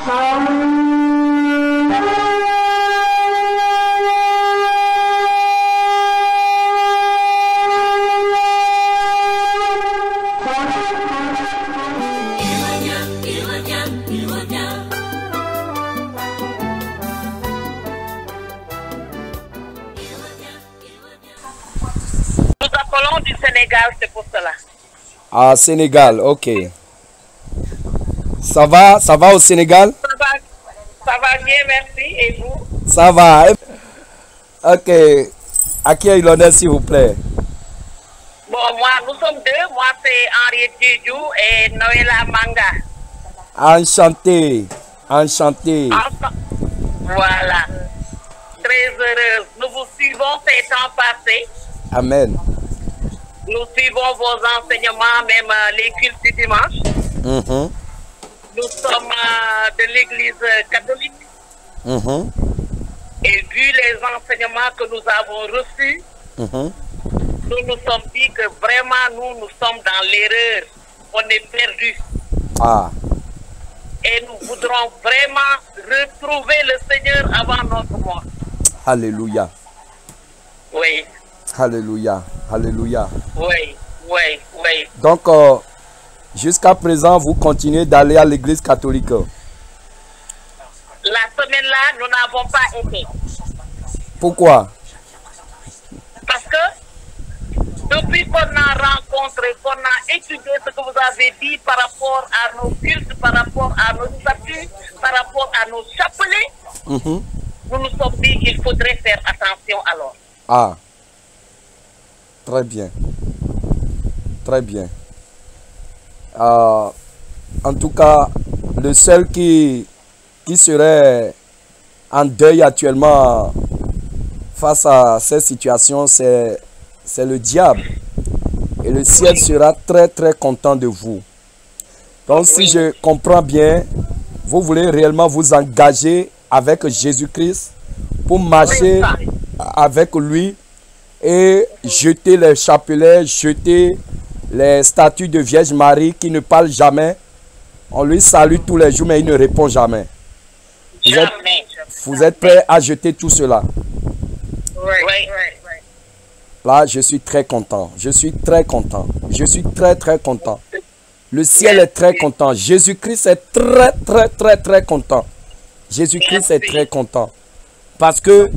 Du Sénégal, c'est pour cela. Ah, Sénégal, ok. Ça va au Sénégal? Ça va bien, merci. Et vous? Ça va. Ok. À qui est l'honneur, s'il vous plaît? Bon, moi, nous sommes deux. Moi, c'est Henriette Djedjou et Noëlla Manga. Enchanté. Enchanté. Voilà. Très heureuse. Nous vous suivons ces temps passés. Amen. Nous suivons vos enseignements, même les cultes du dimanche. Nous sommes de l'église catholique. Et vu les enseignements que nous avons reçus, nous nous sommes dit que vraiment nous sommes dans l'erreur. On est perdus. Ah. Et nous voudrons vraiment retrouver le Seigneur avant notre mort. Alléluia. Oui. Alléluia. Alléluia. Oui, oui, oui. Donc, jusqu'à présent, vous continuez d'aller à l'église catholique? La semaine-là, nous n'avons pas été. Pourquoi? Parce que depuis qu'on a rencontré, qu'on a étudié ce que vous avez dit par rapport à nos cultes, par rapport à nos statuts, par rapport à nos chapelets, nous nous sommes dit qu'il faudrait faire attention alors. Ah. Très bien. Très bien. En tout cas, le seul qui serait en deuil actuellement face à cette situation, c'est le diable. Et le ciel sera très très content de vous. Donc si je comprends bien, vous voulez réellement vous engager avec Jésus-Christ pour marcher avec lui et jeter les chapelets, jeter les statues de Vierge Marie qui ne parlent jamais. On lui salue tous les jours mais il ne répond jamais. Vous êtes prêts à jeter tout cela? Oui. Là, je suis très content. Je suis très content. Je suis très très content. Le ciel est très content. Jésus-Christ est très très très très content. Jésus-Christ est très content. Parce que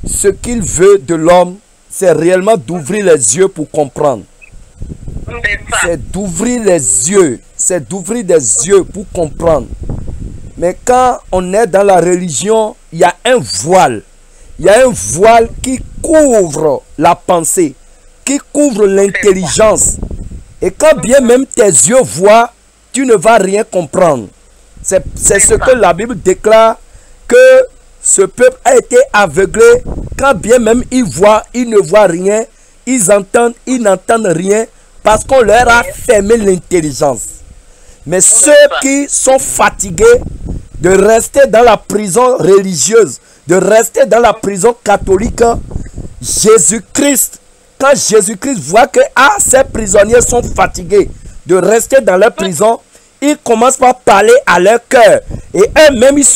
ce qu'il veut de l'homme, c'est réellement d'ouvrir les yeux pour comprendre. C'est d'ouvrir les yeux. C'est d'ouvrir des yeux pour comprendre. Mais quand on est dans la religion, il y a un voile. Il y a un voile qui couvre la pensée, qui couvre l'intelligence. Et quand bien même tes yeux voient, tu ne vas rien comprendre. C'est ce que la Bible déclare, que ce peuple a été aveuglé. Quand bien même ils voient, ils ne voient rien. Ils entendent, ils n'entendent rien. Parce qu'on leur a fermé l'intelligence. Mais ceux qui sont fatigués de rester dans la prison religieuse, de rester dans la prison catholique, Jésus-Christ, quand Jésus-Christ voit que ces prisonniers sont fatigués de rester dans leur prison, il commence par parler à leur cœur. Et eux-mêmes, il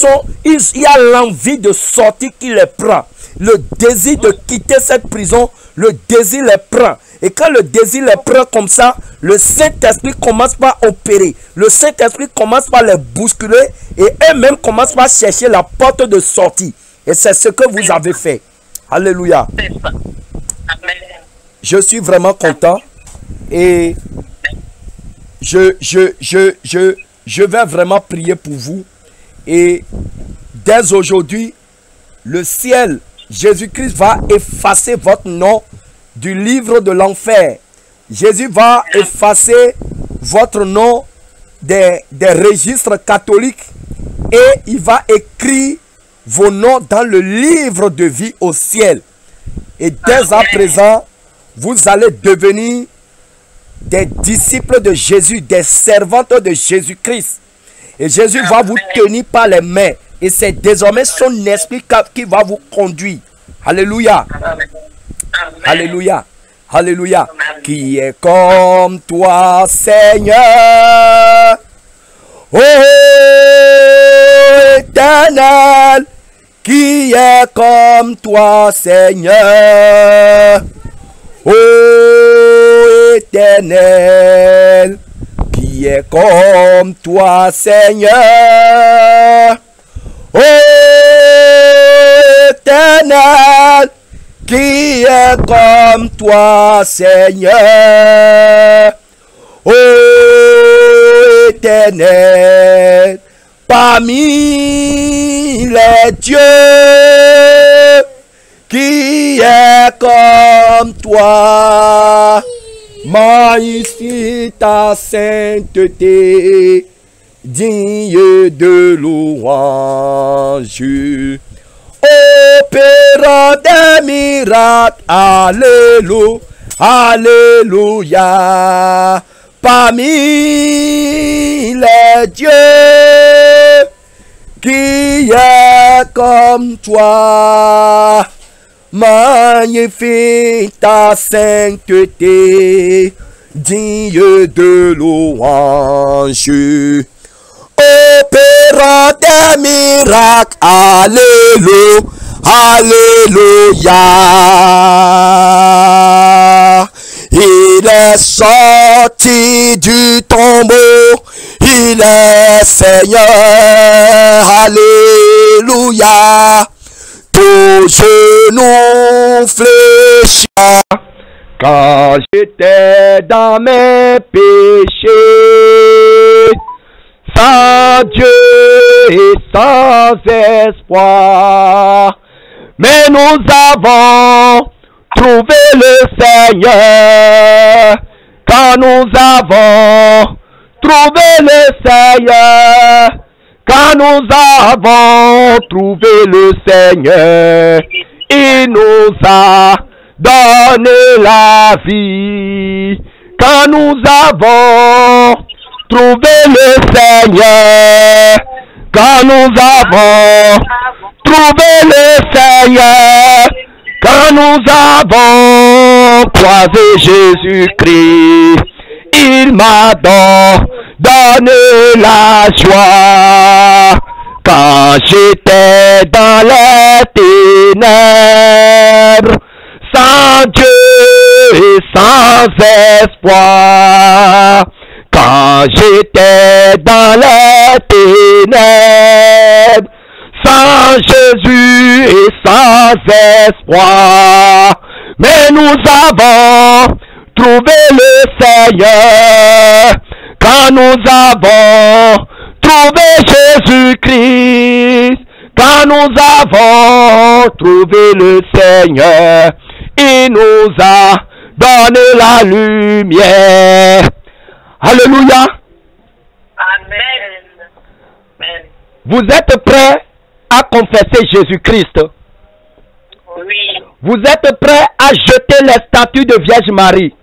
y a l'envie de sortir qui les prend. Le désir de quitter cette prison, le désir les prend. Et quand le désir les prend comme ça, le Saint-Esprit commence par opérer. Le Saint-Esprit commence par les bousculer et eux-mêmes commencent par chercher la porte de sortie. Et c'est ce que vous avez fait. Alléluia. Je suis vraiment content et je vais vraiment prier pour vous. Et dès aujourd'hui, le ciel, Jésus-Christ va effacer votre nom du livre de l'enfer. Jésus va effacer votre nom des registres catholiques et il va écrire vos noms dans le livre de vie au ciel. Et dès à présent, vous allez devenir des disciples de Jésus, des servantes de Jésus-Christ. Et Jésus va vous tenir par les mains. Et c'est désormais son esprit qui va vous conduire. Alléluia. Alléluia. Alléluia. Qui est comme toi, Seigneur? Oh, éternel, qui est comme toi, Seigneur. Ô éternel, qui est comme toi, Seigneur. Ô éternel, qui est comme toi, Seigneur. Ô éternel, parmi les dieux, qui est comme toi. Magnifie ta sainteté, digne de louange. Opérant des miracles, alléluia, alléluia. Parmi les dieux, qui est comme toi. Magnifie ta sainteté, digne de louange. Opérant des miracles, alléluia, alléluia. Il est sorti du tombeau, il est Seigneur, alléluia. Tout genou fléchit. Quand j'étais dans mes péchés, sans Dieu et sans espoir, mais nous avons trouvé le Seigneur. Quand nous avons trouvé le Seigneur, quand nous avons trouvé le Seigneur, il nous a donné la vie. Quand nous avons trouvé le Seigneur, quand nous avons trouvé le Seigneur, quand nous avons croisé Jésus-Christ, il m'a donné la joie. Quand j'étais dans les ténèbres, sans Dieu et sans espoir. Quand j'étais dans les ténèbres, sans Jésus et sans espoir, mais nous avons trouvé le Seigneur. Quand nous avons trouvé Jésus-Christ, quand nous avons trouvé le Seigneur, il nous a donné la lumière. Alléluia. Amen. Amen. Vous êtes prêts à confesser Jésus-Christ? Oui. Vous êtes prêts à jeter les statues de Vierge Marie?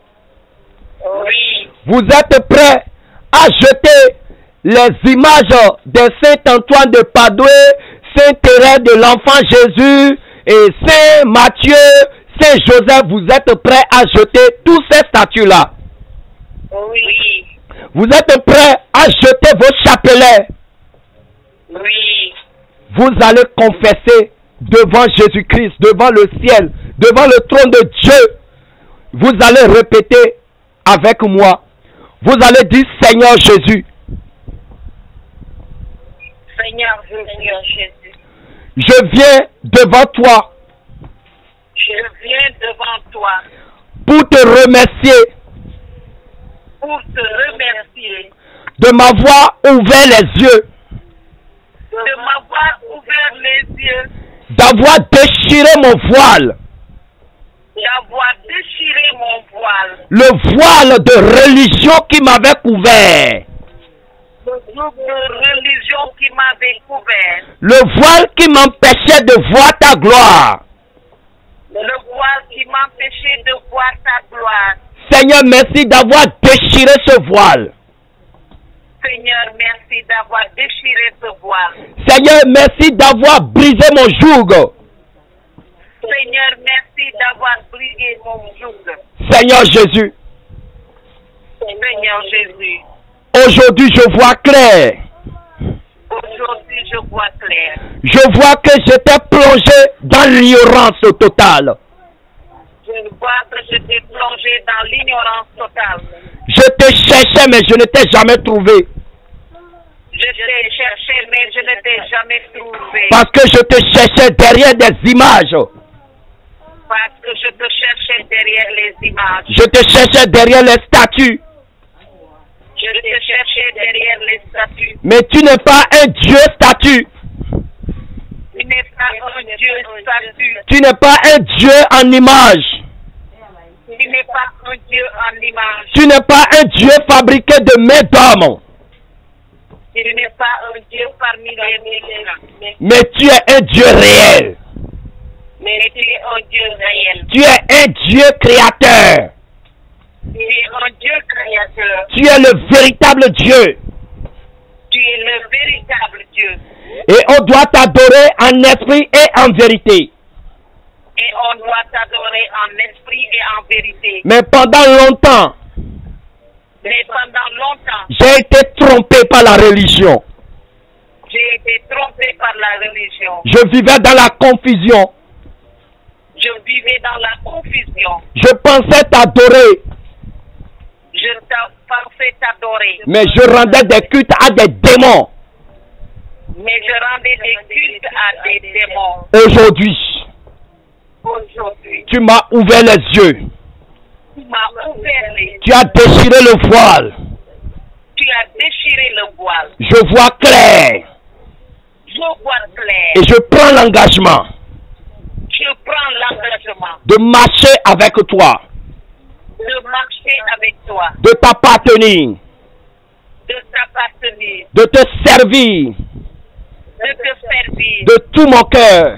Oui. Vous êtes prêts à jeter les images de Saint Antoine de Padoue, Saint Thérèse de l'Enfant Jésus et Saint Matthieu, Saint Joseph? Vous êtes prêts à jeter tous ces statues-là? Oui. Vous êtes prêts à jeter vos chapelets? Oui. Vous allez confesser devant Jésus-Christ, devant le ciel, devant le trône de Dieu. Vous allez répéter avec moi. Vous allez dire: Seigneur Jésus. Seigneur Jésus. Je viens devant toi. Je viens devant toi. Pour te remercier. Pour te remercier. De m'avoir ouvert les yeux. De m'avoir ouvert les yeux. D'avoir déchiré mon voile. D'avoir déchiré mon voile. Le voile de religion qui m'avait couvert. Le groupe de religion qui m'avait couvert. Le voile qui m'empêchait de voir ta gloire. Le voile qui m'empêchait de voir ta gloire. Seigneur, merci d'avoir déchiré ce voile. Seigneur, merci d'avoir déchiré ce voile. Seigneur, merci d'avoir brisé mon joug. Seigneur, merci d'avoir brisé mon joug. Seigneur Jésus. Seigneur Jésus. Aujourd'hui, je vois clair. Aujourd'hui, je vois clair. Je vois que j'étais plongé dans l'ignorance totale. Je vois que j'étais plongé dans l'ignorance totale. Je te cherchais, mais je ne t'ai jamais trouvé. Je t'ai cherché, mais je ne t'ai jamais trouvé. Parce que je te cherchais derrière des images. Parce que je te cherchais derrière les images. Je te cherchais derrière les statues. Je te cherchais derrière les statues. Mais tu n'es pas un Dieu statue. Tu n'es pas un Dieu statue. Tu n'es pas un Dieu en image. Tu n'es pas un Dieu en image. Tu n'es pas un Dieu fabriqué de mains d'homme. Tu n'es pas un Dieu parmi les milliers. Mais tu es un Dieu réel. Mais tu es un Dieu réel. Tu es un Dieu créateur. Tu es un Dieu créateur. Tu es le véritable Dieu. Tu es le véritable Dieu. Et on doit t'adorer en esprit et en vérité. Et on doit t'adorer en esprit et en vérité. Mais pendant longtemps, Mais pendant longtemps, j'ai été trompé par la religion. j'ai été trompé par la religion. Je vivais dans la confusion. Je vivais dans la confusion. Je pensais t'adorer, Je pensais t'adorer. mais je rendais des cultes à des démons. Mais je rendais des cultes à des démons. Aujourd'hui, Aujourd'hui, tu m'as ouvert les yeux. tu m'as ouvert les yeux. Tu as déchiré le voile. Tu as déchiré le voile. Je vois clair. Je vois clair. Et je prends l'engagement Je prends l'engagement de marcher avec toi, de marcher avec toi, de t'appartenir, de t'appartenir, de te servir de te servir de tout mon cœur,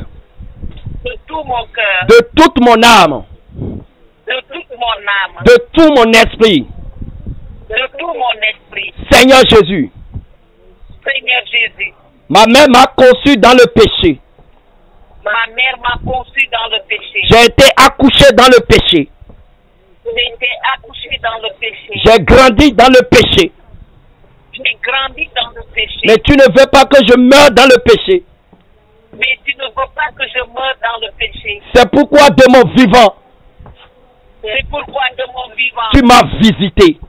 de tout mon cœur, de toute mon âme, de toute mon âme, de tout mon esprit. de tout mon esprit. Seigneur Jésus, Seigneur Jésus, ma mère m'a conçu dans le péché. ma mère m'a conçu dans le péché. J'ai été accouché dans le péché. J'ai été accouché dans le péché. J'ai grandi dans le péché. J'ai grandi dans le péché. Mais tu ne veux pas que je meure dans le péché. Mais tu ne veux pas que je meure dans le péché. C'est pourquoi de mon vivant, C'est pourquoi de mon vivant, tu m'as visité.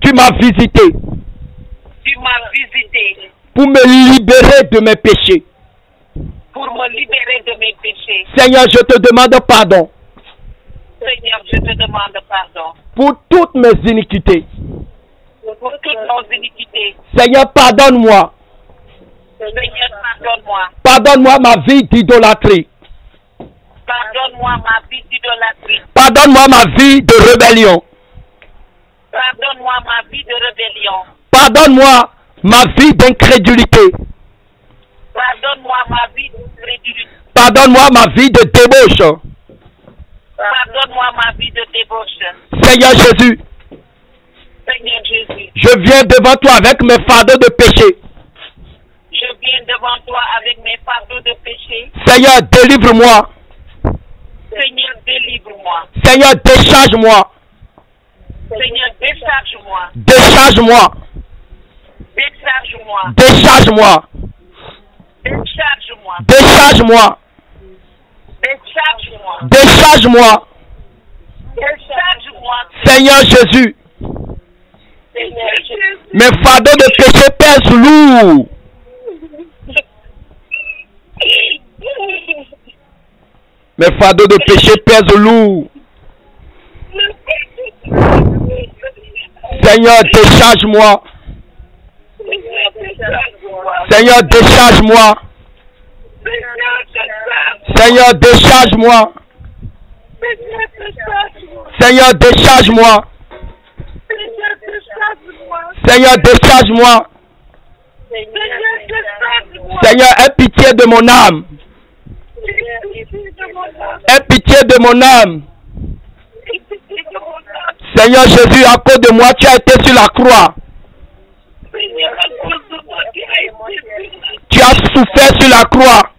Tu m'as visité tu m'as visité pour me libérer de mes péchés. pour me libérer de mes péchés. Seigneur, je te demande pardon Seigneur, je te demande pardon pour toutes mes iniquités. pour toutes nos iniquités. Seigneur, pardonne-moi. Seigneur, pardonne-moi. Pardonne-moi ma vie d'idolâtrie. Pardonne-moi ma vie d'idolâtrie. Pardonne-moi ma vie de rébellion. Pardonne-moi ma vie de rébellion. Pardonne-moi ma vie d'incrédulité. Pardonne-moi ma vie d'incrédulité. Pardonne-moi ma vie de débauche. Pardonne-moi ma vie de débauche. Seigneur Jésus, Seigneur Jésus, je viens devant toi avec mes fardeaux de péché. je viens devant toi avec mes fardeaux de péché. Seigneur, délivre-moi. Seigneur, délivre-moi. Seigneur, décharge-moi. Seigneur, décharge-moi. Décharge-moi. Décharge-moi. Décharge-moi. Décharge-moi. Décharge-moi. Décharge-moi. Décharge-moi. Décharge-moi. Seigneur Jésus, Seigneur Jésus. mes fardeaux de péché pèsent lourd. Mes fardeaux de péché pèsent lourd. Seigneur, décharge-moi. Seigneur, décharge-moi. Seigneur, décharge-moi. Seigneur, décharge-moi. Seigneur, décharge-moi. Seigneur, aie pitié de mon âme. Aie pitié de mon âme. Seigneur Jésus, à cause de moi, tu as été sur la croix. Tu as souffert sur la croix.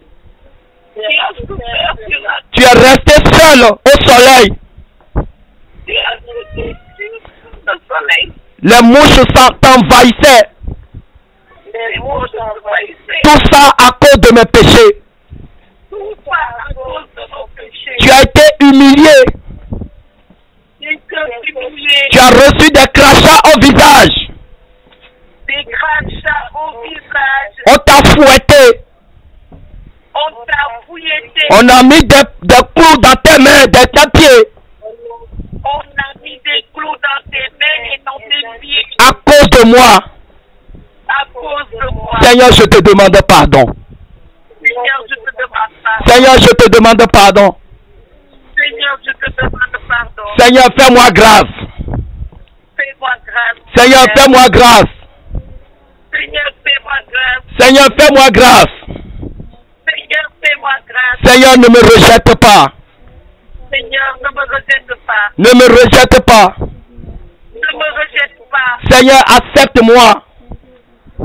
Tu es resté seul au soleil. Les mouches t'envahissaient. des mots de trahison. Tout ça à cause de mes péchés. Tout ça à cause de nos péchés. Tu as été humilié. Tu as reçu des crachats au visage. Des crachats au visage. On t'a fouetté. On t'a fouetté. On a mis des clous dans tes mains, dans tes pieds. On a mis des clous dans tes mains et dans tes pieds. À cause de moi. À cause de moi. Seigneur, je te demande pardon. Seigneur, je te demande pardon. Seigneur, je te demande pardon. Seigneur, je te demande pardon. Seigneur, fais-moi grâce. Fais-moi grâce. Seigneur, fais-moi grâce. Seigneur, fais-moi grâce. Seigneur, fais-moi grâce. Seigneur, fais-moi grâce. Seigneur, ne me rejette pas. Seigneur, ne me rejette pas. Ne me rejette pas. Ne me rejette pas. Seigneur, accepte-moi.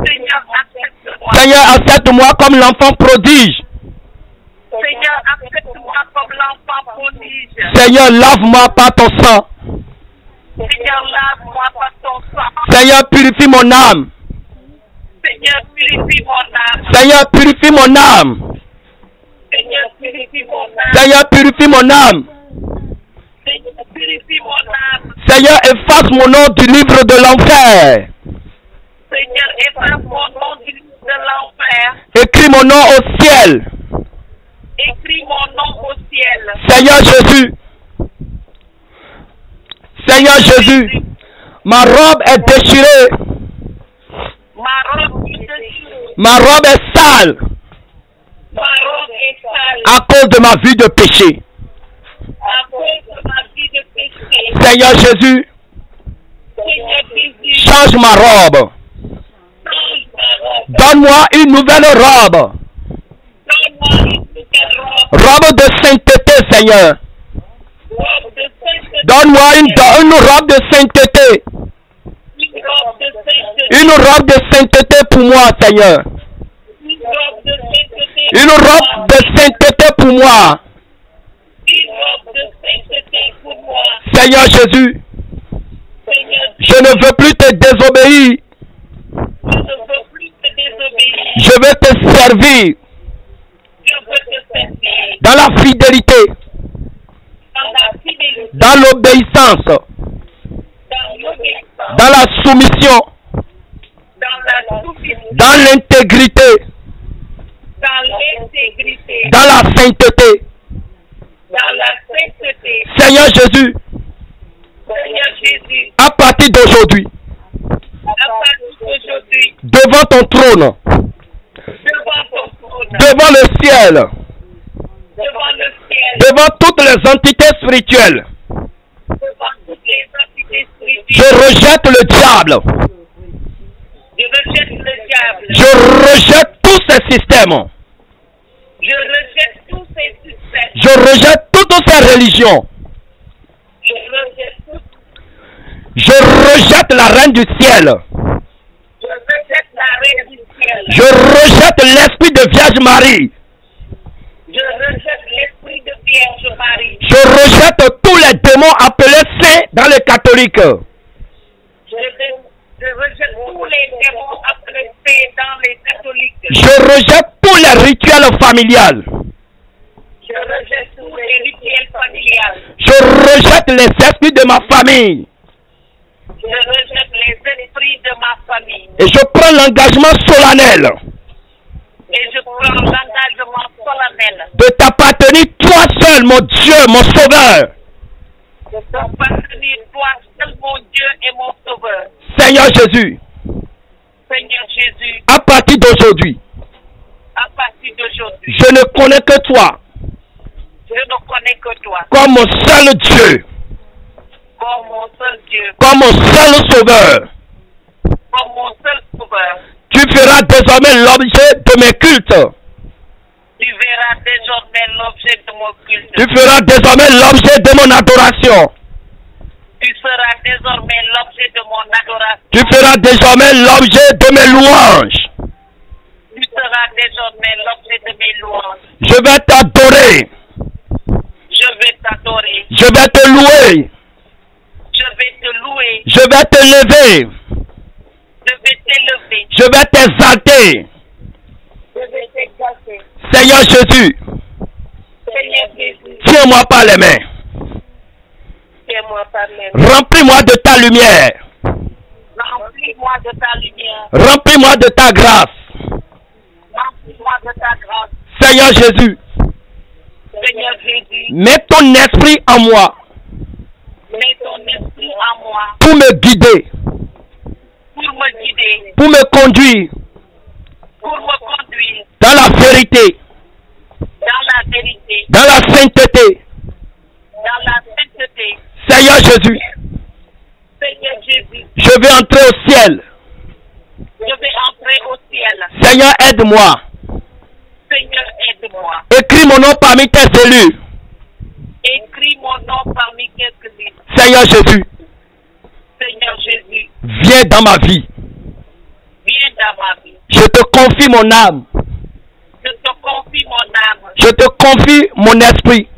Seigneur, accepte-moi. Seigneur, accepte-moi comme l'enfant prodige. Seigneur, accepte-moi comme l'enfant prodige. Seigneur, lave-moi par ton sang. Seigneur, lave-moi par ton sang. Seigneur, purifie mon âme. Seigneur, purifie mon âme. Seigneur, purifie mon âme. Seigneur, purifie mon âme. Seigneur, purifie mon âme. Seigneur, purifie mon âme. Seigneur, efface mon nom du livre de l'enfer. Seigneur, efface mon nom du livre de l'enfer. Écris mon nom au ciel. Écris mon nom au ciel. Seigneur Jésus. Seigneur Jésus. Ma robe est déchirée. Ma robe est déchirée. Ma robe est sale. Ma robe est sale. À cause de ma vie de péché. À cause de ma vie de péché. Seigneur Jésus. Seigneur Jésus. Change ma robe. Change ma robe. Donne-moi une nouvelle robe. Donne-moi une nouvelle robe. Robe de sainteté, Seigneur. Robe de sainteté. Donne-moi une robe de sainteté. Une robe de sainteté. Une robe de sainteté pour moi, Seigneur. Une robe de sainteté. Une robe de sainteté pour moi. Une robe de sainteté pour moi. Seigneur Jésus, Seigneur, je ne veux plus te désobéir. je ne veux plus te désobéir. Je veux te servir Je veux te servir. dans la fidélité, Dans la fidélité. dans l'obéissance, Dans l'obéissance. dans la soumission, Dans la soumission. dans l'intégrité, Dans l'intégrité. dans la sainteté. Dans la sainteté. Seigneur Jésus, Seigneur Jésus, à partir d'aujourd'hui, à partir d'aujourd'hui, devant ton trône, devant ton trône, devant le ciel, devant le ciel, devant toutes les entités spirituelles, devant toutes les entités je spirituelles, rejette le diable. je rejette le diable. Je rejette tous ces systèmes. Je rejette tous ces systèmes. Je rejette toutes ces religions. Je rejette tout. Je rejette la reine du ciel. Je rejette la reine du ciel. Je rejette l'esprit de Vierge Marie. Je rejette l'esprit de Vierge Marie. Je rejette tous les démons appelés saints dans les catholiques. Je rejette tous les démons appelés dans les catholiques. Je rejette tous les rituels familiales. Je rejette tous les rituels familiales. Je rejette les esprits de ma famille. Je rejette les esprits de ma famille. Et je prends l'engagement solennel Et je prends l'engagement solennel de t'appartenir toi seul, mon Dieu, mon Sauveur. de t'appartenir toi seul, mon Dieu et mon Sauveur. Seigneur Jésus, Seigneur Jésus, à partir d'aujourd'hui, à partir d'aujourd'hui, je ne connais que toi je ne connais que toi comme mon seul Dieu, comme mon seul Dieu, comme mon seul Sauveur. comme mon seul Sauveur. Tu feras désormais l'objet de mes cultes. Tu verras désormais l'objet de mon culte. Tu feras désormais l'objet de mon adoration. Tu seras désormais l'objet de mon adoration. Tu feras désormais l'objet de mes louanges. Tu seras désormais l'objet de mes louanges. Je vais t'adorer. Je vais t'adorer. Je vais te louer. Je vais te louer. Je vais te lever. Je vais t'élever. t'exalter. Je vais t'exalter. Je vais t'exalter. Seigneur Jésus, Seigneur Jésus, tiens-moi par les mains. tiens-moi par les mains. Remplis-moi de ta lumière. Remplis-moi de ta lumière. Remplis-moi de ta grâce. Remplis-moi de ta grâce. Seigneur Jésus, Seigneur Jésus, mets ton esprit en moi mets ton esprit en moi pour me guider, pour me guider, pour me conduire pour me conduire dans la vérité, dans la vérité, dans la sainteté. dans la sainteté. Seigneur Jésus, Seigneur Jésus, je vais entrer au ciel. je vais entrer au ciel. Seigneur, aide-moi. Seigneur, aide-moi. Écris mon nom parmi tes élus. Écris mon nom parmi quelques-uns. Seigneur Jésus, Seigneur Jésus, viens dans ma vie. viens dans ma vie. Je te confie mon âme. Je te confie mon âme. Je te confie mon esprit.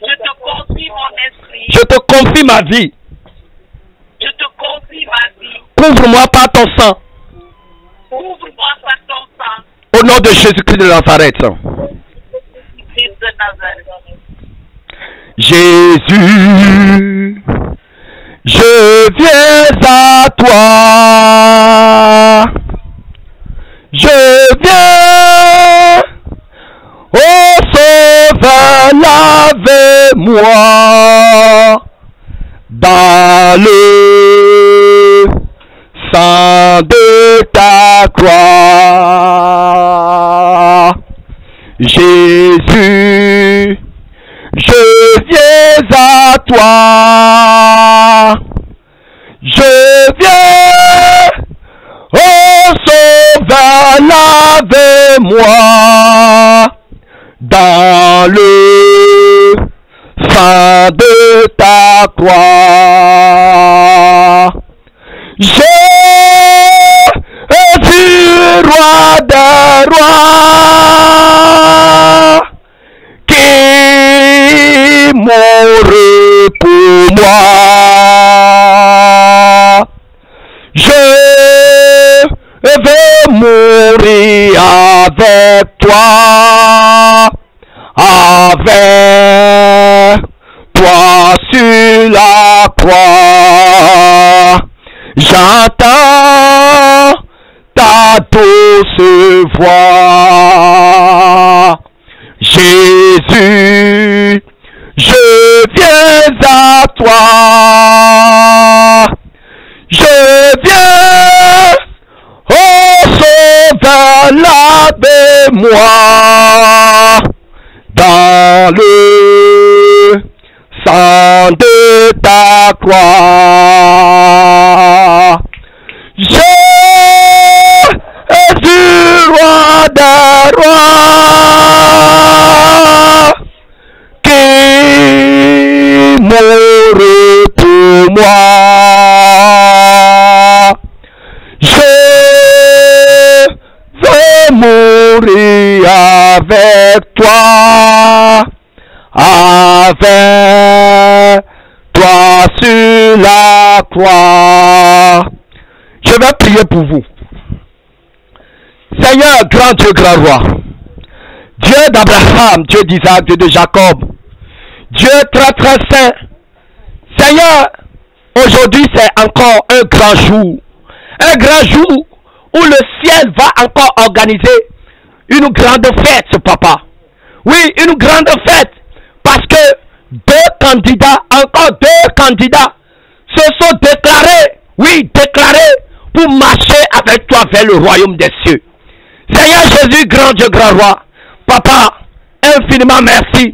Je te confie mon esprit. Je te confie ma vie. Je te confie ma vie. Couvre-moi par ton sang. Ouvre-moi par ton sang. Au nom de Jésus-Christ de Nazareth. Fils de Nazareth. Jésus, je viens à toi. Je viens, ô Sauveur, lavez-moi dans le sang de ta croix. Jésus, je viens à toi. Je viens, ô Sauveur, lavez-moi dans le sang de ta croix. Jésus, roi des rois, qui mourut pour moi. Je veux mourir avec toi, avec toi sur la croix. J'entends ta douce voix. Jésus, je viens à toi. Je viens, ô Sauveur, lavez-moi dans le sang de ta croix. Jésus, roi des rois, qui mourut pour moi. Je veux mourir avec toi, avec toi sur la croix. Je vais prier pour vous. Seigneur, grand Dieu, grand roi, Dieu d'Abraham, Dieu d'Isaac, Dieu de Jacob, Dieu très très saint. Seigneur, aujourd'hui c'est encore un grand jour où le ciel va encore organiser une grande fête, papa. Oui, une grande fête, parce que encore deux candidats se sont déclarés pour marcher avec toi vers le royaume des cieux. Seigneur Jésus, grand Dieu, grand roi, papa, infiniment merci,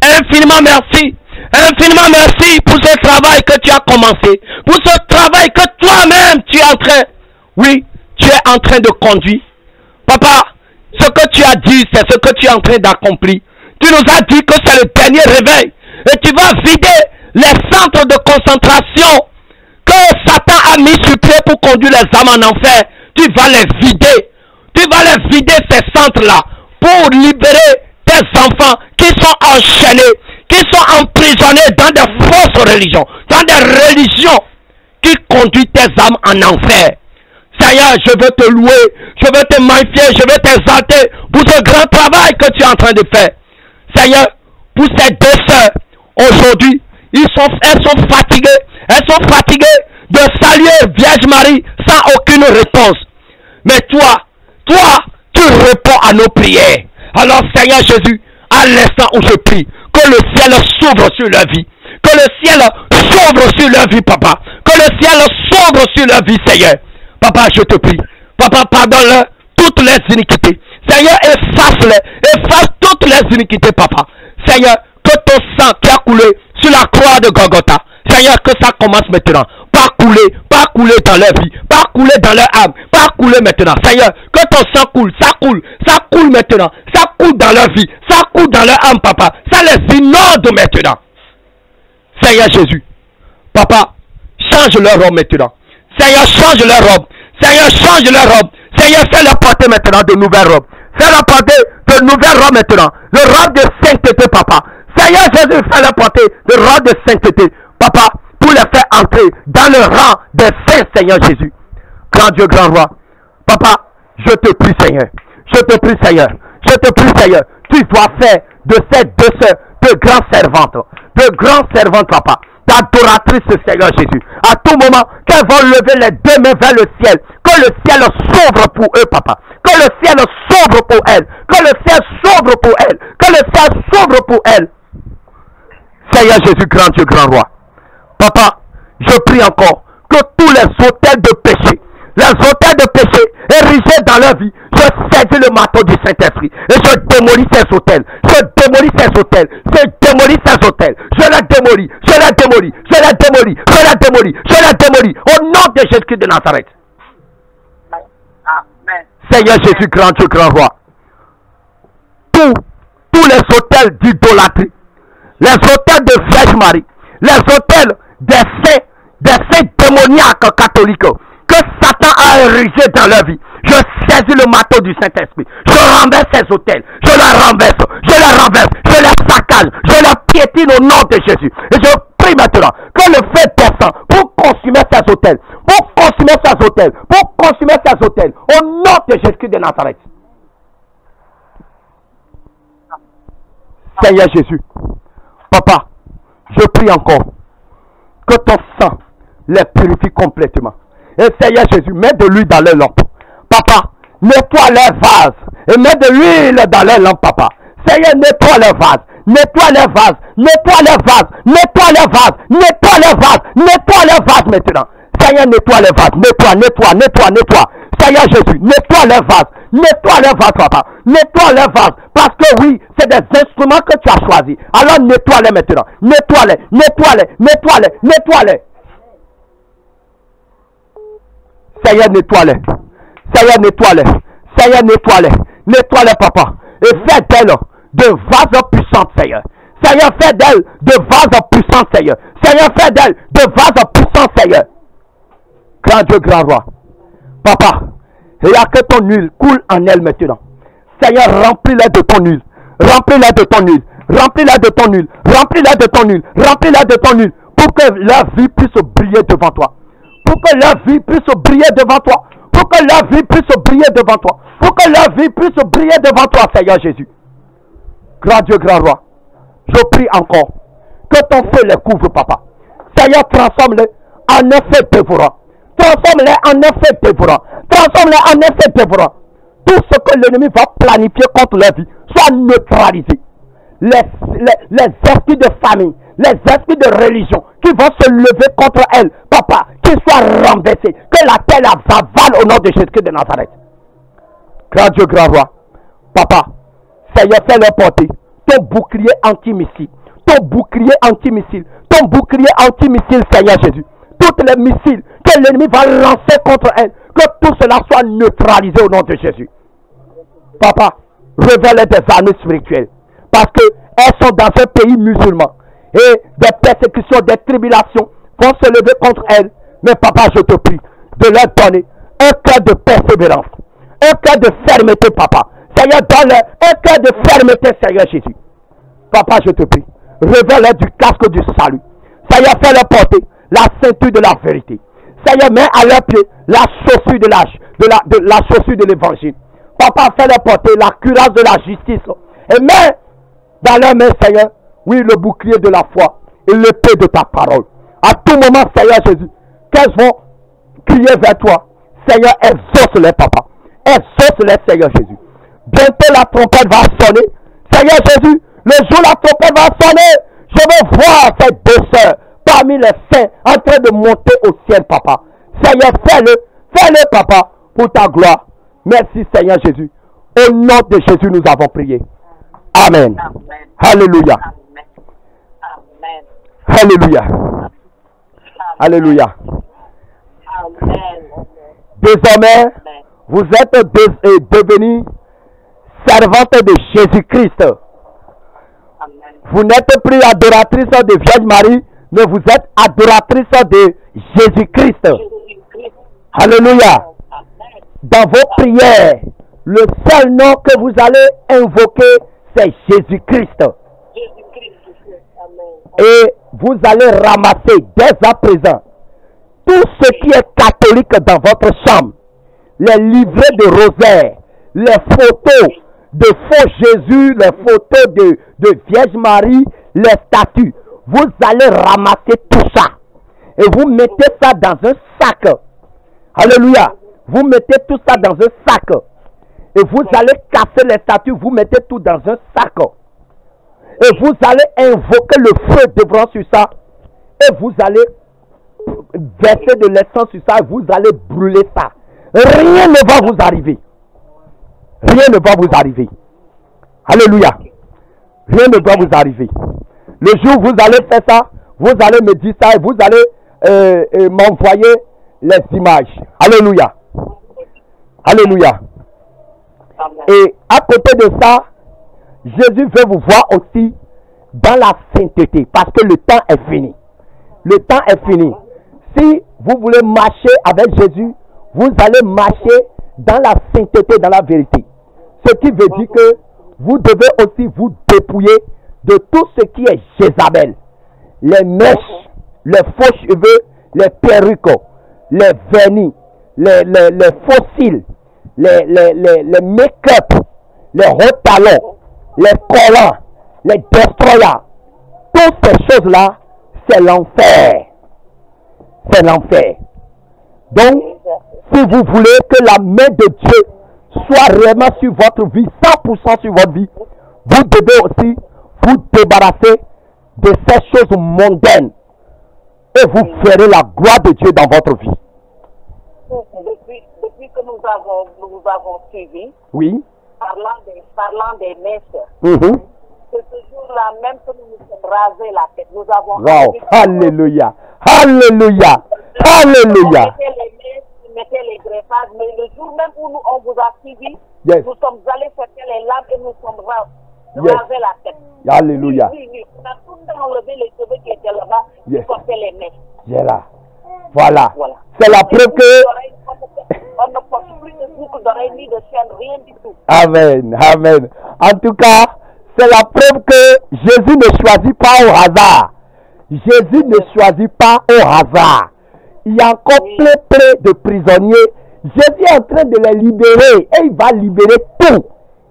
infiniment merci, infiniment merci pour ce travail que tu as commencé, pour ce travail que toi-même tu es en train, tu es en train de conduire. Papa, ce que tu as dit, c'est ce que tu es en train d'accomplir. Tu nous as dit que c'est le dernier réveil et tu vas vider les centres de concentration que Satan a mis sur pied pour conduire les âmes en enfer. Tu vas les vider. Tu vas les vider, ces centres-là, pour libérer tes enfants qui sont enchaînés, qui sont emprisonnés dans des fausses religions, dans des religions qui conduisent tes âmes en enfer. Seigneur, je veux te louer, je veux te magnifier, je veux t'exalter pour ce grand travail que tu es en train de faire. Seigneur, pour ces deux sœurs, aujourd'hui, elles sont fatiguées de saluer Vierge Marie sans aucune réponse. Mais toi, tu réponds à nos prières. Alors Seigneur Jésus, à l'instant où je prie, que le ciel s'ouvre sur leur vie. Que le ciel s'ouvre sur leur vie, papa. Que le ciel s'ouvre sur leur vie, Seigneur. Papa, je te prie. Papa, pardonne-leur toutes les iniquités. Seigneur, efface toutes les iniquités, papa. Seigneur, que ton sang qui a coulé sur la croix de Golgotha, Seigneur, que ça commence maintenant. Pas couler dans leur vie, pas couler dans leur âme, pas couler maintenant. Seigneur, que ton sang coule, ça coule maintenant. Ça coule dans leur vie, ça coule dans leur âme, papa. Ça les inonde maintenant. Seigneur Jésus, papa, change leur robe maintenant. Seigneur, change leur robe. Seigneur, change leur robe. Seigneur, fais-leur porter maintenant de nouvelles robes. Fais-leur porter de nouvelles robes maintenant. Le robe de sainteté, papa. Seigneur Jésus, fais-leur porter le robe de sainteté, papa, pour les faire entrer dans le rang des saints, Seigneur Jésus. Grand Dieu, grand roi. Papa, je te prie, Seigneur. Je te prie, Seigneur. Je te prie, Seigneur. Tu dois faire de ces deux sœurs de grandes servantes. De grandes servantes, papa. D'adoratrices, Seigneur Jésus. À tout moment, qu'elles vont lever les deux mains vers le ciel. Que le ciel s'ouvre pour eux, papa. Que le ciel s'ouvre pour elles. Que le ciel s'ouvre pour elles. Que le ciel s'ouvre pour elles. Seigneur Jésus, grand Dieu, grand roi. Papa, je prie encore que tous les autels de péché, les autels de péché érigés dans leur vie, je saisis le marteau du Saint-Esprit et je démolis ces autels. Je démolis ces autels. Je démolis ces autels. Je les démolis. Je les démolis. Je les démolis. Je les démolis. Je les démolis. Au nom de Jésus-Christ de Nazareth. Amen. Seigneur Jésus, grand Dieu, grand roi. Tous les autels d'idolâtrie, les autels de Vierge Marie, les autels des saints démoniaques catholiques que Satan a érigés dans leur vie. Je saisis le marteau du Saint-Esprit. Je renverse ces autels. Je les renverse. Je les renverse. Je les saccage. Je les piétine au nom de Jésus. Et je prie maintenant que le feu descend pour consumer ces autels. Pour consumer ces autels. Pour consumer ces autels. Au nom de Jésus de Nazareth. Seigneur Jésus. Papa, je prie encore que ton sang les purifie complètement. Et Seigneur Jésus, mets de l'huile dans les lampes. Papa, nettoie les vases et mets de l'huile dans les lampes, papa. Seigneur, nettoie les vases. Nettoie les vases. Nettoie les vases. Nettoie les vases. Nettoie les vases. Nettoie les vases maintenant. Seigneur, nettoie les vases. Nettoie. Seigneur Jésus, nettoie les vases. Nettoie les vases, papa. Nettoie les vases. Parce que oui, c'est des instruments que tu as choisis. Alors nettoie-les maintenant. Nettoie-les. Seigneur, nettoie-les. Nettoie-les, papa. Et fais d'elles de vases puissants, Seigneur. Seigneur, fais d'elles de vases puissants, Seigneur. Seigneur, fais d'elles de vases puissants, Seigneur. Grand Dieu, grand roi. Papa, il n'y a que ton huile coule en elles maintenant. Seigneur, remplis-les de ton huile. Remplis-les de ton huile. Remplis-les de ton huile. Remplis-les de ton huile. Remplis-les de ton huile. Pour que leur vie puisse briller devant toi. Pour que leur vie puisse briller devant toi. Pour que leur vie puisse briller devant toi. Pour que leur vie puisse briller devant toi, Seigneur Jésus. Grand Dieu, grand roi. Je prie encore que ton feu les couvre, papa. Seigneur, transforme-les en un feu dévorant. Transforme-les en un feu dévorant. Transforme-les en un feu dévorant. Tout ce que l'ennemi va planifier contre leur vie soit neutralisé. Les esprits de famille, les esprits de religion qui vont se lever contre elle, papa, qu'ils soient renversés. Que la terre avale au nom de Jésus de Nazareth. Grand Dieu, grand roi. Papa, Seigneur, fais-leur porter ton bouclier anti-missile. Ton bouclier anti-missile. Ton bouclier anti-missile, Seigneur Jésus. Toutes les missiles que l'ennemi va lancer contre elle, que tout cela soit neutralisé au nom de Jésus. Papa, révèle des armes spirituelles. Parce qu'elles sont dans un pays musulman. Et des persécutions, des tribulations vont se lever contre elles. Mais papa, je te prie de leur donner un cœur de persévérance. Un cœur de fermeté, papa. Seigneur, donne-leur un cœur de fermeté, Seigneur Jésus. Papa, je te prie. Révèle-leur du casque du salut. Seigneur, fais-leur porter la ceinture de la vérité. Seigneur, mets à leurs pieds la chaussure la chaussure de l'évangile. Papa, fais-leur porter la cuirasse de la justice. Et mets dans leurs mains, Seigneur, oui, le bouclier de la foi et l'épée de ta parole. À tout moment, Seigneur Jésus, qu'elles vont crier vers toi. Seigneur, exauce-les, papa. Exauce-les, Seigneur Jésus. Bientôt la trompette va sonner. Seigneur Jésus, le jour où la trompette va sonner, je veux voir ces deux sœurs parmi les saints en train de monter au ciel, papa. Seigneur, fais-le, papa, pour ta gloire. Merci, Seigneur Jésus. Au nom de Jésus, nous avons prié. Amen. Amen. Alléluia. Amen. Alléluia. Alléluia. Amen. Désormais, Amen. vous êtes devenus servantes de Jésus-Christ. Amen. Vous n'êtes plus adoratrice de Vierge Marie, mais vous êtes adoratrice de Jésus-Christ. Jésus-Christ. Alléluia. Amen. Dans vos prières, le seul nom que vous allez invoquer, c'est Jésus-Christ. Jésus-Christ. Amen. Et vous allez ramasser dès à présent tout ce qui est catholique dans votre chambre. Les livrets de rosaire, les photos de faux Jésus, les photos de Vierge Marie, les statues. Vous allez ramasser tout ça. Et vous mettez ça dans un sac. Alléluia. Vous mettez tout ça dans un sac. Et vous allez casser les statues. Vous mettez tout dans un sac. Et vous allez invoquer le feu dévorant sur ça. Et vous allez verser de l'essence sur ça. Et vous allez brûler ça. Rien ne va vous arriver. Rien ne va vous arriver. Alléluia. Rien ne va vous arriver. Le jour où vous allez faire ça, vous allez me dire ça et vous allez m'envoyer les images. Alléluia. Alléluia. Et à côté de ça, Jésus veut vous voir aussi dans la sainteté parce que le temps est fini. Le temps est fini. Si vous voulez marcher avec Jésus, vous allez marcher dans la sainteté, dans la vérité. Ce qui veut dire que vous devez aussi vous dépouiller de tout ce qui est Jézabel. Les mèches, les faux cheveux, les perruques, les vernis, les fossiles, les make-up, les hauts talons, les collants, les destroyers. Toutes ces choses-là, c'est l'enfer. C'est l'enfer. Donc, si vous voulez que la main de Dieu soit réellement sur votre vie, 100% sur votre vie, vous devez aussi vous débarrasser de ces choses mondaines et vous ferez la gloire de Dieu dans votre vie. Depuis que nous avons suivi, Oui. parlant des messes, Mhm. c'est ce jour-là même que nous nous sommes rasés la tête. Nous avons Wow. Alléluia. Alléluia. Alléluia. On mettait les greffages, mais le jour même où on vous a suivi, Yes. nous sommes allés chercher les lampes et nous sommes Yes. rasés la tête. Alléluia. Oui. On a tout le temps enlevé les cheveux qui étaient là-bas, Yes. et porter les mèches. J'ai là. Voilà. Voilà. C'est la preuve que... On ne porte plus de boucles d'oreilles ni de chaînes, rien du tout. Amen. Amen. En tout cas, c'est la preuve que Jésus ne choisit pas au hasard. Jésus ne choisit pas au hasard. Il y a encore plein de prisonniers. Jésus est en train de les libérer et il va libérer tout.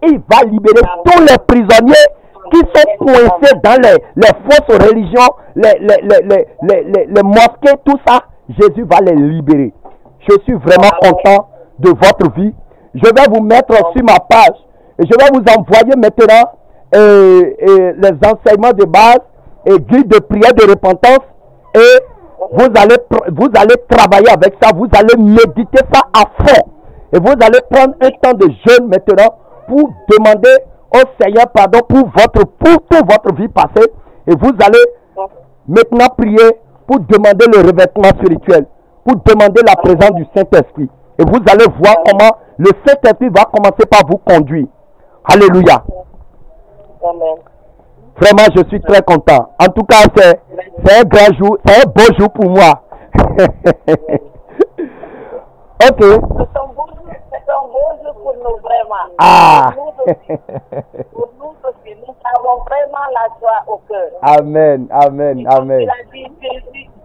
Il va libérer tous les prisonniers qui sont coincés dans les fausses religions, les mosquées, tout ça. Jésus va les libérer. Je suis vraiment content de votre vie. Je vais vous mettre sur ma page et je vais vous envoyer maintenant les enseignements de base et guide de prière de repentance et vous allez travailler avec ça, vous allez méditer ça à fond et vous allez prendre un temps de jeûne maintenant pour demander au Seigneur pardon pour toute votre vie passée et vous allez maintenant prier pour demander le revêtement spirituel, pour demander la présence du Saint-Esprit et vous allez voir comment le Saint-Esprit va commencer par vous conduire. Alléluia. Amen. Vraiment, je suis très content. En tout cas, c'est un grand jour, c'est un beau jour pour moi. Ok. C'est un beau jour pour nous, vraiment. Ah. Pour nous aussi, nous avons vraiment la joie au cœur. Amen, amen, Et comme amen. il a dit,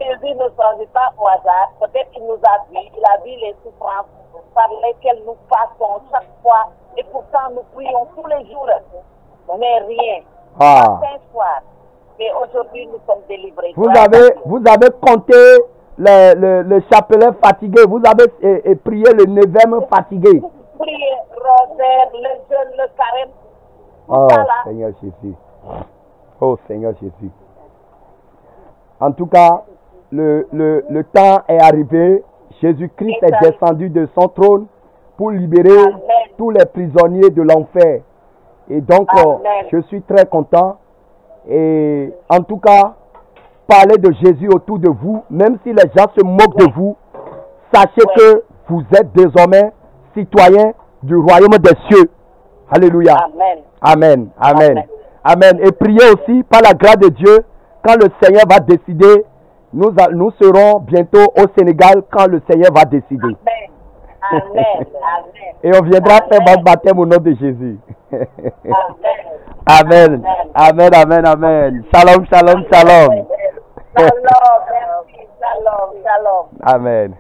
Jésus ne choisit pas au hasard. Peut-être peut-être il nous a vu, il a vu les souffrances par lesquelles nous passons chaque fois. Et pourtant, nous prions tous les jours. Mais rien. Ah. Matin, soir. Mais aujourd'hui, nous sommes délivrés. Vous avez compté le chapelet fatigué. Vous avez prié le 9e fatigué. Prier, rosaire, le jeûne, le carême. Oh, Voilà. Seigneur Jésus. Oh, Seigneur Jésus. En tout cas, le temps est arrivé. Jésus-Christ est descendu de son trône pour libérer Amen. tous les prisonniers de l'enfer. Et donc, Amen. je suis très content. Et en tout cas, parlez de Jésus autour de vous, même si les gens se moquent de vous, sachez que vous êtes désormais citoyens du royaume des cieux. Alléluia. Amen. Amen. Amen. Amen. Amen. Et priez aussi par la grâce de Dieu, quand le Seigneur va décider, nous serons bientôt au Sénégal quand le Seigneur va décider. Amen. Amen. Amen. Et on viendra Amen. faire votre baptême au nom de Jésus. Amen. Amen. Amen. Amen. Amen. Shalom, shalom, shalom. Shalom. Merci. Shalom. Shalom. Amen.